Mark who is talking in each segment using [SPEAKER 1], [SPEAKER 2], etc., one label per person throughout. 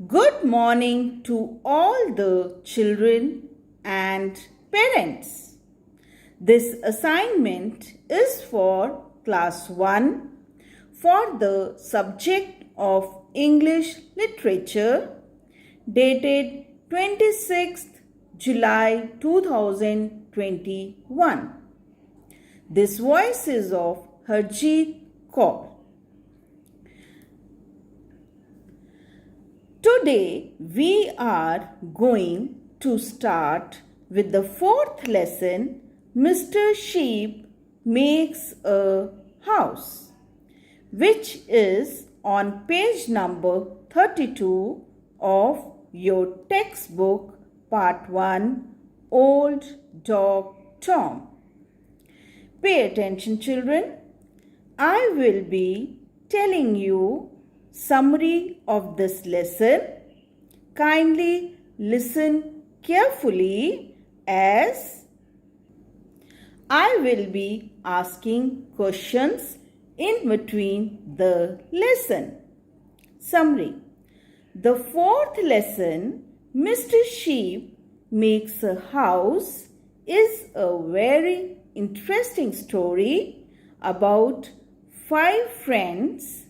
[SPEAKER 1] Good morning to all the children and parents. This assignment is for class 1 for the subject of English literature dated 26th July 2021. This voice is of Harjeet Kaur. Today we are going to start with the fourth lesson, Mr. Sheep Makes a House, which is on page number 32 of your textbook part 1, Old Dog Tom. Pay attention, children. I will be telling you summary of this lesson. Kindly listen carefully as I will be asking questions in between the lesson. Summary. The fourth lesson, Mr. Sheep Makes a House, is a very interesting story about 5 friends,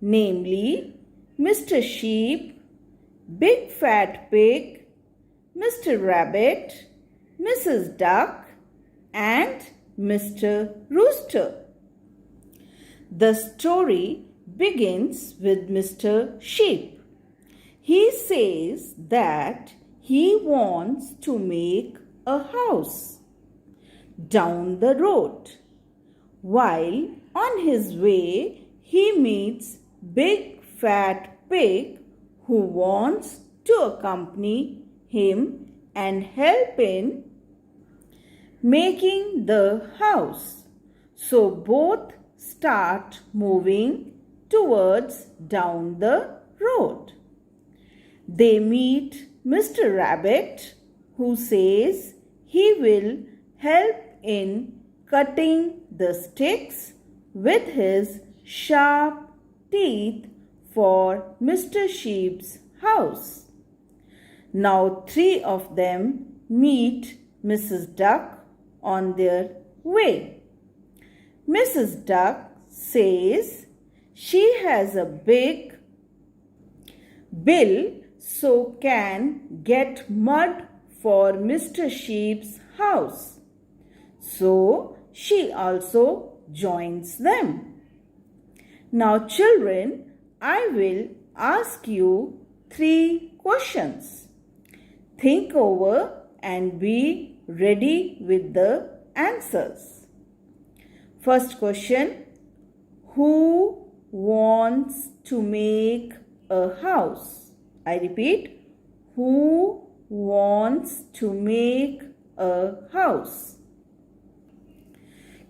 [SPEAKER 1] namely Mr. Sheep, Big Fat Pig, Mr. Rabbit, Mrs. Duck, and Mr. Rooster. The story begins with Mr. Sheep. He says that he wants to make a house down the road. While on his way, he meets Big Fat Pig, who wants to accompany him and help in making the house. So both start moving towards down the road. They meet Mr. Rabbit, who says he will help in cutting the sticks with his sharp teeth for Mr. Sheep's house. Now 3 of them meet Mrs. Duck on their way. Mrs. Duck says she has a big bill so can get mud for Mr. Sheep's house. So she also joins them. Now children, I will ask you 3 questions. Think over and be ready with the answers. First question, who wants to make a house? I repeat, who wants to make a house?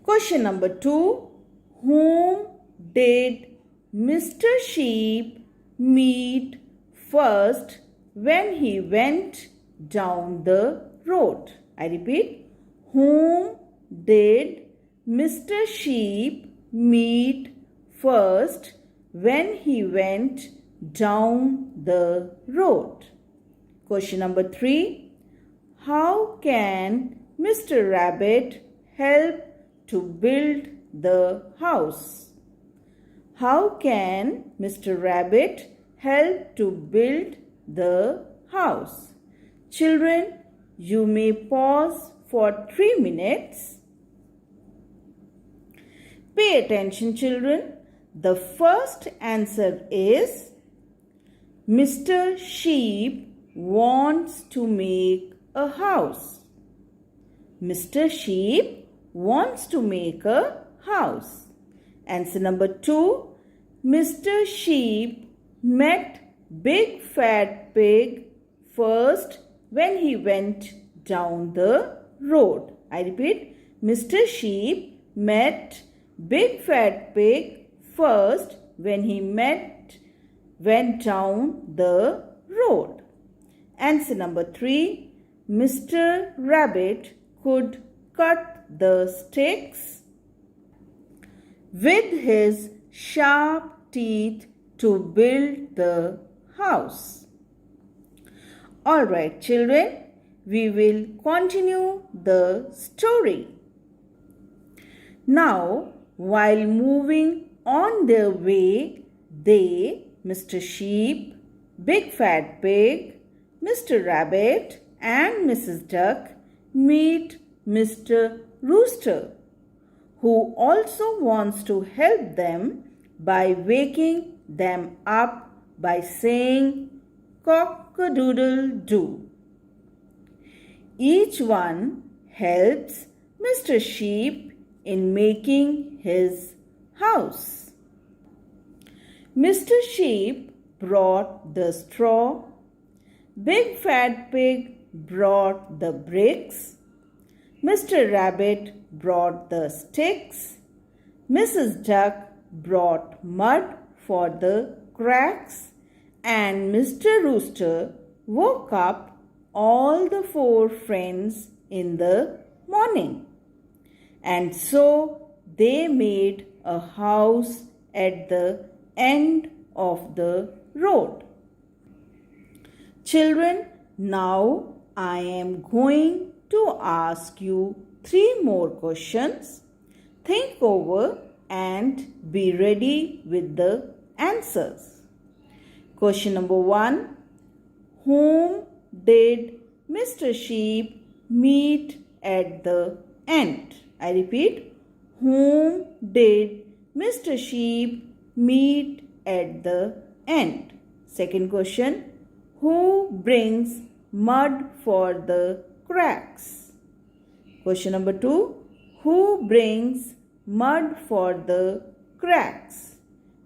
[SPEAKER 1] Question number 2, whom did Mr. Sheep meet first when he went down the road? I repeat, whom did Mr. Sheep meet first when he went down the road? Question number 3, how can Mr. Rabbit help to build the house? How can Mr. Rabbit help to build the house? Children, you may pause for 3 minutes. Pay attention, children. The first answer is Mr. Sheep wants to make a house. Mr. Sheep wants to make a house. Answer number 2, Mr. Sheep met Big Fat Pig first when he went down the road. I repeat, Mr. Sheep met Big Fat Pig first when he went down the road. Answer number 3, Mr. Rabbit could cut the sticks with his sharp teeth to build the house. Alright, children, we will continue the story. Now, while moving on their way, they, Mr. Sheep, Big Fat Pig, Mr. Rabbit, and Mrs. Duck meet Mr. Rooster, who also wants to help them by waking them up by saying cock-a-doodle-doo. Each one helps Mr. Sheep in making his house. Mr. Sheep brought the straw, Big Fat Pig brought the bricks, Mr. Rabbit brought the sticks, Mrs. Duck brought mud for the cracks, and Mr. Rooster woke up all the 4 friends in the morning. And so they made a house at the end of the road. Children, now I am going to ask you 3 more questions. Think over and be ready with the answers. Question number 1. Whom did Mr. Sheep meet at the end? I repeat, whom did Mr. Sheep meet at the end? Second question, who brings mud for the cracks? Question number 2, who brings mud for the cracks?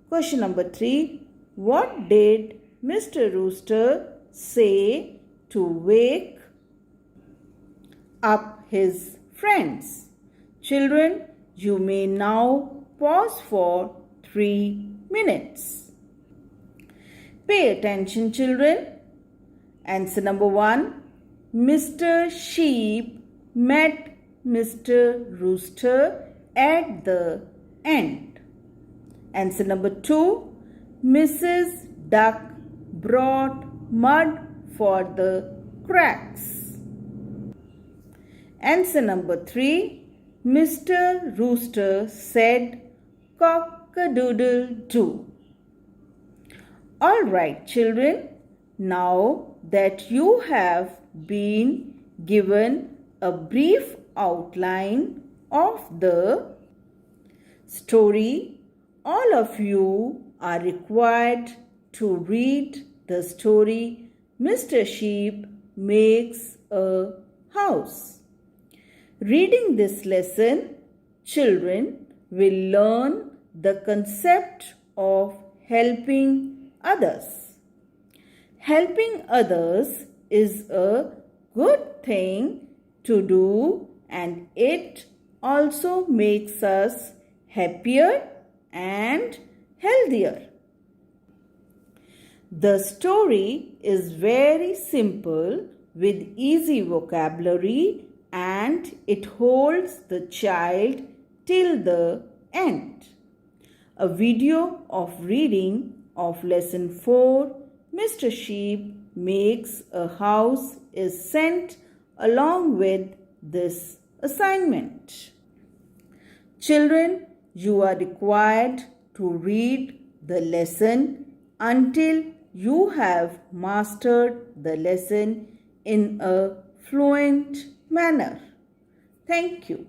[SPEAKER 1] Question number 3, what did Mr. Rooster say to wake up his friends? Children, you may now pause for 3 minutes. Pay attention, children. Answer number 1. Mr. Sheep met Mr. Rooster at the end. Answer number 2. Mrs. Duck brought mud for the cracks. Answer number 3. Mr. Rooster said cock-a-doodle-doo. Alright, children, now that you have been given a brief outline of the story, all of you are required to read the story Mr. Sheep Makes a House. Reading this lesson, children will learn the concept of helping others. Helping others is a good thing to do, and it also makes us happier and healthier. The story is very simple with easy vocabulary, and it holds the child till the end. A video of reading of lesson 4, Mr. Sheep Makes a House, is sent along with this assignment. Children, you are required to read the lesson until you have mastered the lesson in a fluent manner. Thank you.